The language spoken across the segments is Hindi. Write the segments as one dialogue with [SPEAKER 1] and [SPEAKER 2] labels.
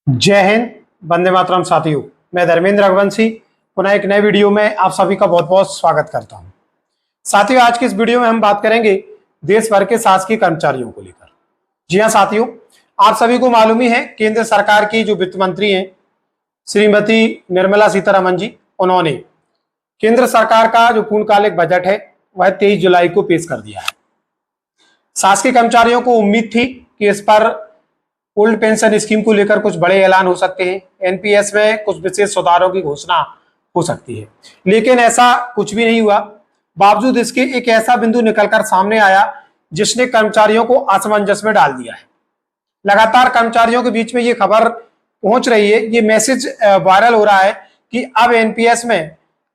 [SPEAKER 1] जय हिंद, वंदे मातरम साथियों। मैं धर्मेंद्र रघुवंशी पुनः एक नए वीडियो में आप सभी का बहुत बहुत स्वागत करता हूं। साथियों, आज की इस वीडियो में हम बात करेंगे देश भर के शासकीय कर्मचारियों को लेकर। जी हां साथियों, आप सभी को मालूम ही है, केंद्र सरकार की जो वित्त मंत्री हैं श्रीमती निर्मला सीतारमण जी, उन्होंने केंद्र सरकार का जो पूर्णकालिक बजट है वह 23 जुलाई को पेश कर दिया है। शासकीय कर्मचारियों को उम्मीद थी कि इस पर ओल्ड पेंशन स्कीम को लेकर कुछ बड़े ऐलान हो सकते हैं, एनपीएस में कुछ विशेष सुधारों की घोषणा हो सकती है, लेकिन ऐसा कुछ भी नहीं हुआ। बावजूद इसके एक ऐसा बिंदु निकलकर सामने आया जिसने कर्मचारियों को असमंजस में डाल दिया है। लगातार कर्मचारियों के बीच में ये खबर पहुंच रही है, ये मैसेज वायरल हो रहा है कि अब एनपीएस में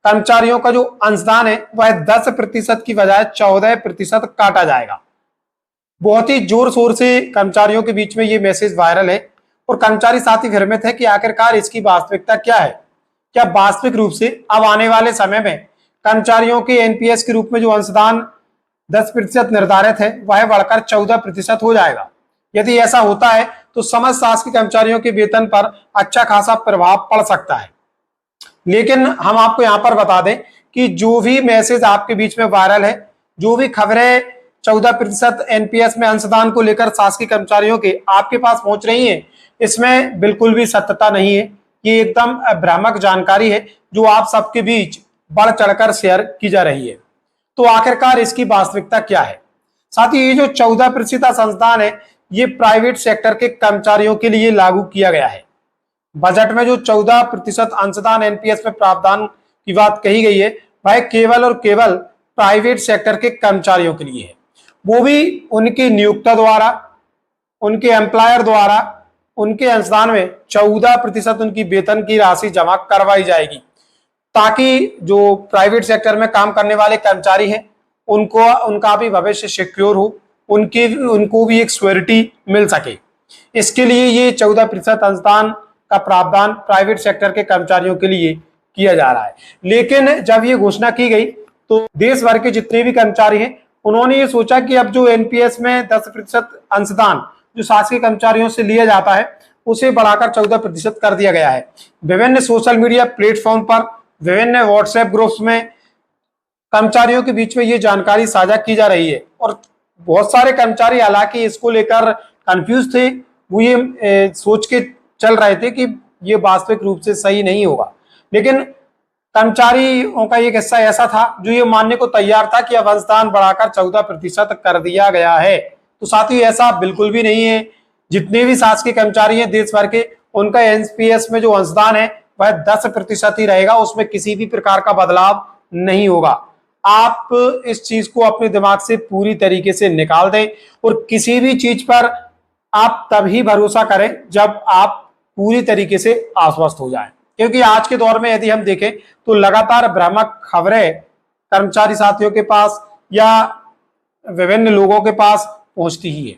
[SPEAKER 1] कर्मचारियों का जो अंशदान है वह 10% की बजाय 14% काटा जाएगा। बहुत ही जोर शोर से कर्मचारियों के बीच में ये मैसेज वायरल है और कर्मचारी साथी भ्रमित है कि आखिरकार इसकी वास्तविकता क्या है। क्या वास्तविक रूप से अब आने वाले समय में कर्मचारियों के एनपीएस के रूप में जो अंशदान 10% निर्धारित है वह बढ़कर 14% हो जाएगा? यदि ऐसा होता है तो समस्त शासकीय कर्मचारियों के वेतन पर अच्छा खासा प्रभाव पड़ सकता है। लेकिन हम आपको यहाँ पर बता दें कि जो भी मैसेज आपके बीच में वायरल है, जो भी खबरें 14% एनपीएस में अंशदान को लेकर शासकीय कर्मचारियों के आपके पास पहुंच रही हैं, इसमें बिल्कुल भी सत्यता नहीं है। ये एकदम भ्रामक जानकारी है जो आप सबके बीच बढ़ चढ़कर शेयर की जा रही है। तो आखिरकार इसकी वास्तविकता क्या है? साथ ही ये जो 14% अंशदान है ये प्राइवेट सेक्टर के कर्मचारियों के लिए लागू किया गया है। बजट में जो 14% अंशदान एनपीएस में प्रावधान की बात कही गई है वह केवल और केवल प्राइवेट सेक्टर के कर्मचारियों के लिए है, वो भी उनके नियोक्ता द्वारा, उनके एम्प्लॉयर द्वारा उनके अंशदान में 14% उनकी वेतन की राशि जमा करवाई जाएगी, ताकि जो प्राइवेट सेक्टर में काम करने वाले कर्मचारी हैं उनका भी भविष्य सिक्योर हो, उनको भी एक सिक्योरिटी मिल सके। इसके लिए ये 14% अंशदान का प्रावधान प्राइवेट सेक्टर के कर्मचारियों के लिए किया जा रहा है। लेकिन जब ये घोषणा की गई तो देश भर के जितने भी कर्मचारी हैं उन्होंने ये सोचा कि अब जो एनपीएस में 10% अंशदान जो शासकीय कर्मचारियों से लिया जाता है उसे बढ़ाकर 14% कर दिया गया है। विभिन्न सोशल मीडिया प्लेटफॉर्म पर, विभिन्न व्हाट्सएप ग्रुप्स में कर्मचारियों के बीच में ये जानकारी साझा की जा रही है और बहुत सारे कर्मचारी हालांकि इसको लेकर कंफ्यूज थे। वो ये सोच के चल रहे थे कि ये वास्तविक रूप से सही नहीं होगा, लेकिन कर्मचारियों का एक हिस्सा ऐसा था जो ये मानने को तैयार था कि अब अंशदान बढ़ाकर 14% कर दिया गया है। तो साथियों, ऐसा बिल्कुल भी नहीं है। जितने भी शासकीय कर्मचारी हैं देश भर के, उनका एनपीएस में जो अंशदान है वह 10% ही रहेगा, उसमें किसी भी प्रकार का बदलाव नहीं होगा। आप इस चीज को अपने दिमाग से पूरी तरीके से निकाल दें और किसी भी चीज पर आप तभी भरोसा करें जब आप पूरी तरीके से आश्वस्त हो जाएं, क्योंकि आज के दौर में यदि हम देखें तो लगातार भ्रामक खबरें कर्मचारी साथियों के पास या विभिन्न लोगों के पास पहुंचती ही है।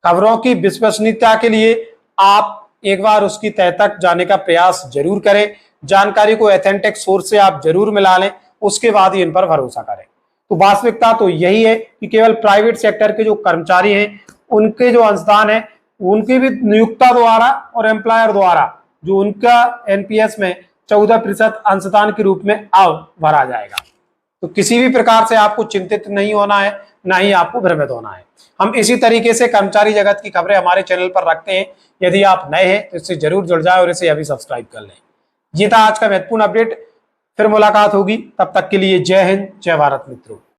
[SPEAKER 1] खबरों की विश्वसनीयता के लिए आप एक बार उसकी तह तक जाने का प्रयास जरूर करें, जानकारी को ऑथेंटिक सोर्स से आप जरूर मिला लें, उसके बाद ही इन पर भरोसा करें। तो वास्तविकता तो यही है कि केवल प्राइवेट सेक्टर के जो कर्मचारी हैं उनके जो अंशदान है उनके भी नियोक्ता द्वारा और एम्प्लॉयर द्वारा जो उनका एनपीएस में 14% अंशदान के रूप में अब भरा जाएगा। तो किसी भी प्रकार से आपको चिंतित नहीं होना है, ना ही आपको भ्रमित होना है। हम इसी तरीके से कर्मचारी जगत की खबरें हमारे चैनल पर रखते हैं। यदि आप नए हैं तो इससे जरूर जुड़ जाए और इसे अभी सब्सक्राइब कर लें। ये था आज का महत्वपूर्ण अपडेट। फिर मुलाकात होगी, तब तक के लिए जय हिंद, जय भारत मित्रों।